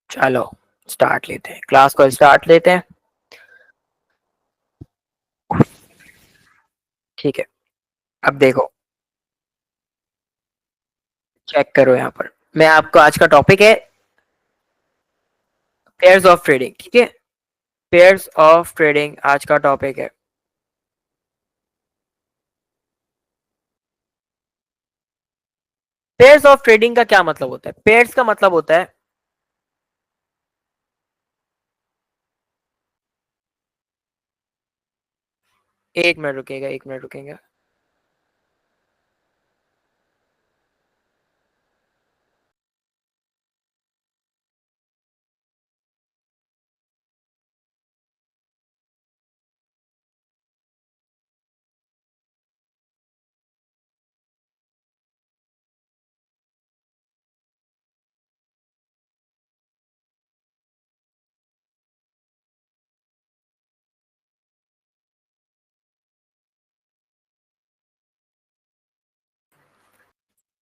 चलो स्टार्ट लेते हैं, क्लास को स्टार्ट लेते हैं। ठीक है, अब देखो, चेक करो यहाँ पर। मैं आपको आज का टॉपिक है पेयर्स ऑफ ट्रेडिंग। ठीक है, पेयर्स ऑफ ट्रेडिंग आज का टॉपिक है। पेयर्स ऑफ ट्रेडिंग का क्या मतलब होता है? पेयर्स का मतलब होता है, एक मिनट रुकेगा, एक मिनट रुकेगा।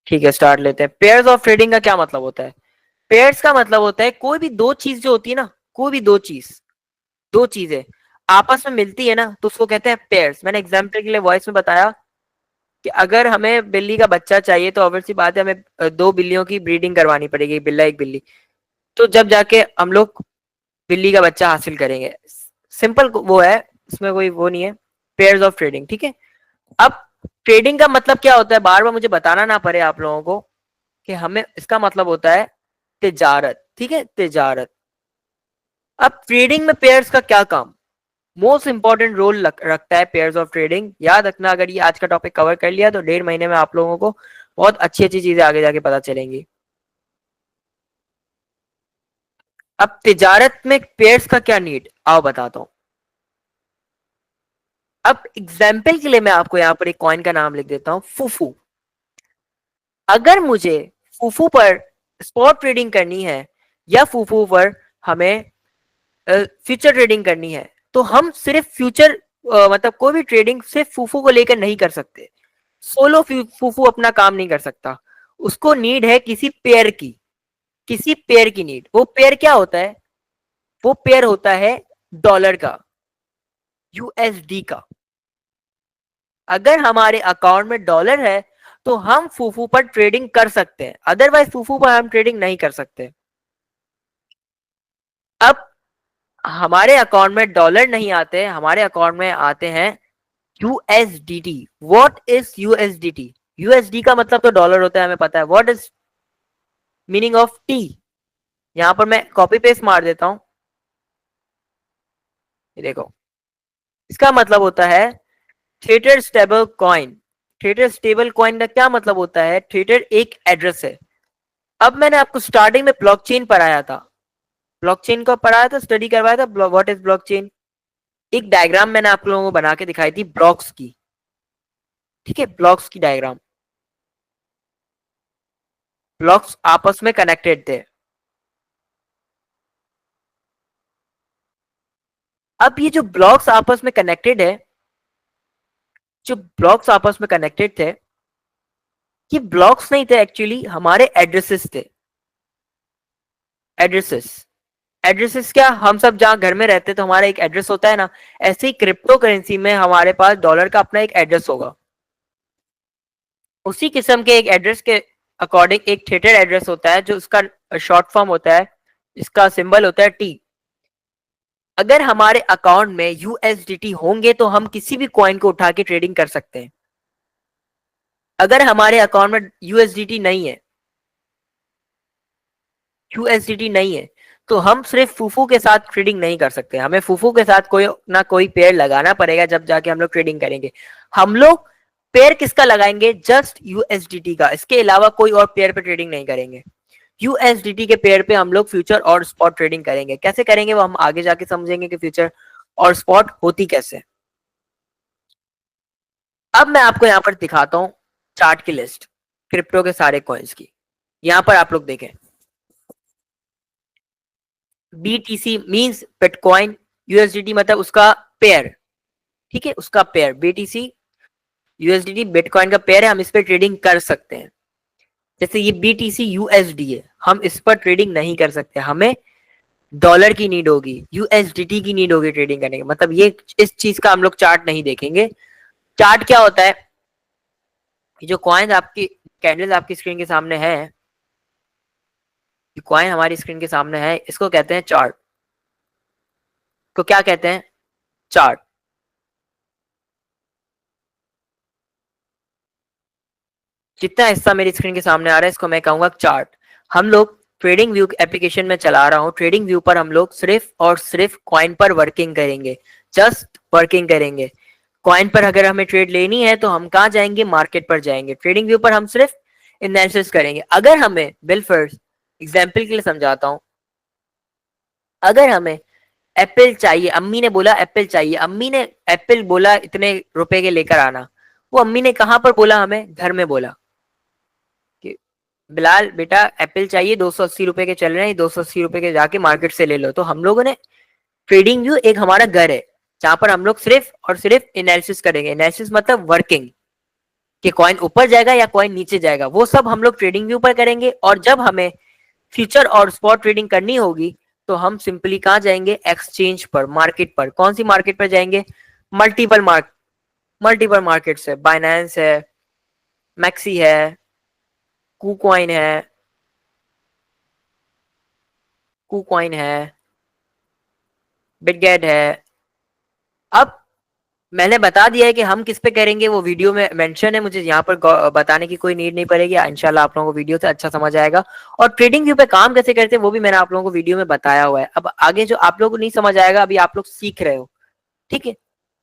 ठीक है, स्टार्ट लेते हैं। पेयर्स ऑफ ट्रेडिंग का क्या मतलब होता है? पेयर्स का मतलब होता है कोई भी दो चीज जो होती है ना, कोई भी दो चीज, दो चीजें आपस में मिलती है ना, तो उसको कहते हैं पेयर्स। मैंने एग्जाम्पल के लिए वॉइस में बताया कि अगर हमें बिल्ली का बच्चा चाहिए तो ऑब्वियस सी बात है, हमें दो बिल्लियों की ब्रीडिंग करवानी पड़ेगी, बिल्ला एक बिल्ली, तो जब जाके हम लोग बिल्ली का बच्चा हासिल करेंगे। सिंपल वो है, इसमें कोई वो नहीं है। पेयर्स ऑफ ट्रेडिंग, ठीक है। अब ट्रेडिंग का मतलब क्या होता है, बार बार मुझे बताना ना पड़े आप लोगों को कि हमें इसका मतलब होता है तिजारत। ठीक है, तिजारत। अब ट्रेडिंग में पेयर्स का क्या काम, मोस्ट इंपॉर्टेंट रोल रखता है पेयर्स ऑफ ट्रेडिंग। याद रखना, अगर ये आज का टॉपिक कवर कर लिया तो 1.5 महीने में आप लोगों को बहुत अच्छी अच्छी चीजें आगे जाके पता चलेंगी। अब तिजारत में पेयर्स का क्या नीड, आओ बताता हूं। अब एग्जाम्पल के लिए मैं आपको यहाँ पर एक कॉइन का नाम लिख देता हूं, फूफू। अगर मुझे फूफू पर स्पॉट ट्रेडिंग करनी है या फूफू पर हमें फ्यूचर ट्रेडिंग करनी है, तो हम सिर्फ फ्यूचर मतलब कोई भी ट्रेडिंग सिर्फ फूफू को लेकर नहीं कर सकते। सोलो फूफू अपना काम नहीं कर सकता, उसको नीड है किसी पेयर की, किसी पेयर की नीड। वो पेयर क्या होता है? वो पेयर होता है डॉलर का, यूएसडी का। अगर हमारे अकाउंट में डॉलर है तो हम फूफू पर ट्रेडिंग कर सकते हैं, अदरवाइज फूफू पर हम ट्रेडिंग नहीं कर सकते। अब हमारे अकाउंट में डॉलर नहीं आते, हमारे अकाउंट में आते हैं USDT. What is USDT? USD का मतलब तो डॉलर होता है, हमें पता है। What is meaning of T? यहां पर मैं कॉपी पेस्ट मार देता हूं, ये देखो। इसका मतलब होता है theatre stable coin. Theatre stable coin का क्या मतलब होता है? थेटर एक एड्रेस है। अब मैंने आपको स्टार्टिंग में ब्लॉकचेन पढ़ाया था, ब्लॉकचेन को पढ़ाया था, स्टडी करवाया था। What is blockchain? एक डायग्राम मैंने आप लोगों को बना के दिखाई थी ब्लॉक्स की। ठीक है, ब्लॉक्स की डायग्राम। ब्लॉक्स आपस में कनेक्टेड थे। अब ये जो ब्लॉक्स आपस में कनेक्टेड है, जो ब्लॉक्स आपस में कनेक्टेड थे, ये ब्लॉक्स नहीं थे, एक्चुअली हमारे एड्रेसेस थे। एड्रेसेस, एड्रेसेस क्या, हम सब जहां घर में रहते तो हमारा एक एड्रेस होता है ना, ऐसे ही क्रिप्टो करेंसी में हमारे पास डॉलर का अपना एक एड्रेस होगा। उसी किस्म के एक एड्रेस के अकॉर्डिंग एक थेटर एड्रेस होता है, जो उसका शॉर्ट फॉर्म होता है, इसका सिंबल होता है टी। अगर हमारे अकाउंट में यूएसडीटी होंगे तो हम किसी भी कॉइन को उठा के ट्रेडिंग कर सकते हैं। अगर हमारे अकाउंट में यूएसडीटी नहीं है, यूएसडीटी नहीं है, तो हम सिर्फ फूफू के साथ ट्रेडिंग नहीं कर सकते। हमें फूफू के साथ कोई ना कोई पेयर लगाना पड़ेगा, जब जाके हम लोग ट्रेडिंग करेंगे। हम लोग पेयर किसका लगाएंगे? जस्ट यूएसडीटी का। इसके अलावा कोई और पेयर पे ट्रेडिंग नहीं करेंगे। यूएसडीटी के पेयर पे हम लोग फ्यूचर और स्पॉट ट्रेडिंग करेंगे। कैसे करेंगे वो हम आगे जाके समझेंगे कि फ्यूचर और स्पॉट होती कैसे। अब मैं आपको यहाँ पर दिखाता हूँ चार्ट की लिस्ट क्रिप्टो के सारे कॉइन्स की। यहाँ पर आप लोग देखें, बीटीसी मींस बिटकॉइन, यूएसडीटी मतलब उसका पेयर। ठीक है, उसका पेयर बीटीसी यूएसडीटी बिटकॉइन का पेयर है, हम इस पर ट्रेडिंग कर सकते हैं। जैसे ये बीटीसी यूएसडी है, हम इस पर ट्रेडिंग नहीं कर सकते, हमें डॉलर की नीड होगी, यूएसडीटी की नीड होगी ट्रेडिंग करने की। मतलब ये इस चीज का हम लोग चार्ट नहीं देखेंगे। चार्ट क्या होता है कि जो कॉइन आपकी कैंडल्स आपकी स्क्रीन के सामने है, कॉइन हमारी स्क्रीन के सामने है, इसको कहते हैं चार्ट। को क्या कहते हैं? चार्ट। जितना हिस्सा मेरी स्क्रीन के सामने आ रहा है इसको मैं कहूंगा चार्ट। हम लोग ट्रेडिंग व्यू एप्लीकेशन में चला रहा हूँ, ट्रेडिंग व्यू पर हम लोग सिर्फ और सिर्फ कॉइन पर वर्किंग करेंगे, जस्ट वर्किंग करेंगे। कॉइन पर अगर हमें ट्रेड लेनी है तो हम कहाँ जाएंगे? मार्केट पर जाएंगे। ट्रेडिंग व्यू पर हम सिर्फ एनालिसिस करेंगे। अगर हमें बिल फर्स्ट एग्जाम्पल के लिए समझाता हूँ, अगर हमें एप्पल चाहिए, अम्मी ने बोला एप्पल चाहिए, अम्मी ने एप्पल बोला इतने रुपए के लेकर आना, वो अम्मी ने कहां पर बोला? हमें घर में बोला कि बिलाल बेटा एप्पल चाहिए, 280 रुपए के चल रहे हैं, 280 रुपए के जाके मार्केट से ले लो। तो हम लोगों ने ट्रेडिंग व्यू एक हमारा घर है जहां पर हम लोग सिर्फ और सिर्फ एनालिसिस करेंगे। एनालिसिस मतलब वर्किंग, कि कॉइन ऊपर जाएगा या कॉइन नीचे जाएगा, वो सब हम लोग ट्रेडिंग व्यू पर करेंगे। और जब हमें फ्यूचर और स्पॉट ट्रेडिंग करनी होगी तो हम सिंपली कहाँ जाएंगे? एक्सचेंज पर, मार्केट पर। कौन सी मार्केट पर जाएंगे? मल्टीपल मार्केट, मल्टीपल मार्केट्स है, बाइनेंस है, मैक्सी है, कूकॉइन है, कूकॉइन है, बिटगेट है। अब मैंने बता दिया है कि हम किस पे करेंगे, वो वीडियो में मेंशन है, मुझे यहाँ पर बताने की कोई नीड नहीं पड़ेगी। इंशाल्लाह आप लोगों को वीडियो से अच्छा समझ आएगा। और ट्रेडिंग व्यू पे काम कैसे करते हैं वो भी मैंने आप लोगों को वीडियो में बताया हुआ है। अब आगे जो आप लोगों को नहीं समझ आएगा, अभी आप लोग सीख रहे हो, ठीक है।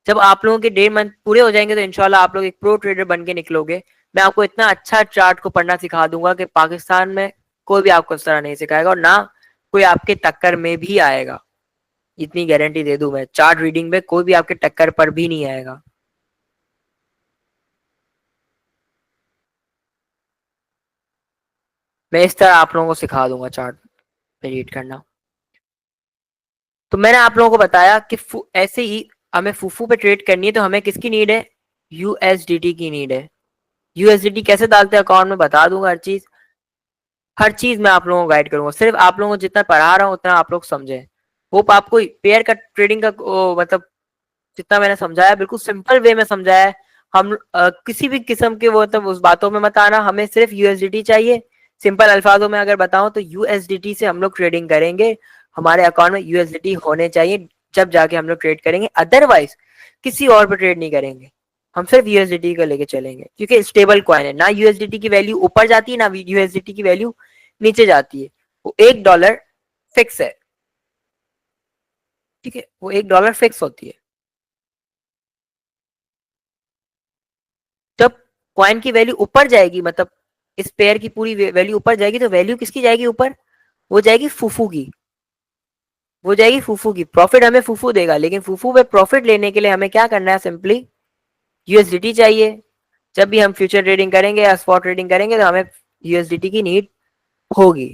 जब आप लोगों के 1.5 मंथ पूरे हो जाएंगे तो इंशाल्लाह आप लोग एक प्रो ट्रेडर बन के निकलोगे। मैं आपको इतना अच्छा चार्ट को पढ़ना सिखा दूंगा कि पाकिस्तान में कोई भी आपको इस तरह नहीं सिखाएगा, और ना कोई आपके टक्कर में भी आएगा। इतनी गारंटी दे दूं मैं, चार्ट रीडिंग में कोई भी आपके टक्कर पर भी नहीं आएगा। मैं इस तरह आप लोगों को सिखा दूंगा चार्ट पे रीड करना। तो मैंने आप लोगों को बताया कि ऐसे ही हमें फूफू पे ट्रेड करनी है तो हमें किसकी नीड है? यूएसडीटी की नीड है। यूएसडीटी कैसे डालते हैं अकाउंट में बता दूंगा, हर चीज, हर चीज मैं आप लोगों को गाइड करूंगा। सिर्फ आप लोगों को जितना पढ़ा रहा हूँ उतना आप लोग समझे। होप आपको पेयर का ट्रेडिंग का मतलब जितना मैंने समझाया बिल्कुल सिंपल वे में समझाया है। हम किसी भी किस्म के वो मतलब उस बातों में मत आना, हमें सिर्फ यूएसडीटी चाहिए। सिंपल अल्फाजों में अगर बताऊं तो यूएसडीटी से हम लोग ट्रेडिंग करेंगे। हमारे अकाउंट में यूएसडीटी होने चाहिए, जब जाके हम लोग ट्रेड करेंगे। अदरवाइज किसी और पे ट्रेड नहीं करेंगे, हम सिर्फ यूएसडीटी को लेके चलेंगे, क्योंकि स्टेबल कॉइन है। ना यूएसडीटी की वैल्यू ऊपर जाती है, ना यूएसडीटी की वैल्यू नीचे जाती है। वो $1 फिक्स है, ठीक है, वो $1 फिक्स होती है। जब कॉइन की वैल्यू ऊपर जाएगी, मतलब इस पेयर की पूरी वैल्यू ऊपर जाएगी, तो वैल्यू किसकी जाएगी ऊपर? वो जाएगी फूफू की, वो जाएगी फूफू की। प्रॉफिट हमें फूफू देगा, लेकिन फूफू पे प्रॉफिट लेने के लिए हमें क्या करना है? सिंपली यूएसडीटी चाहिए। जब भी हम फ्यूचर ट्रेडिंग करेंगे या स्पॉट ट्रेडिंग करेंगे तो हमें यूएसडीटी की नीड होगी।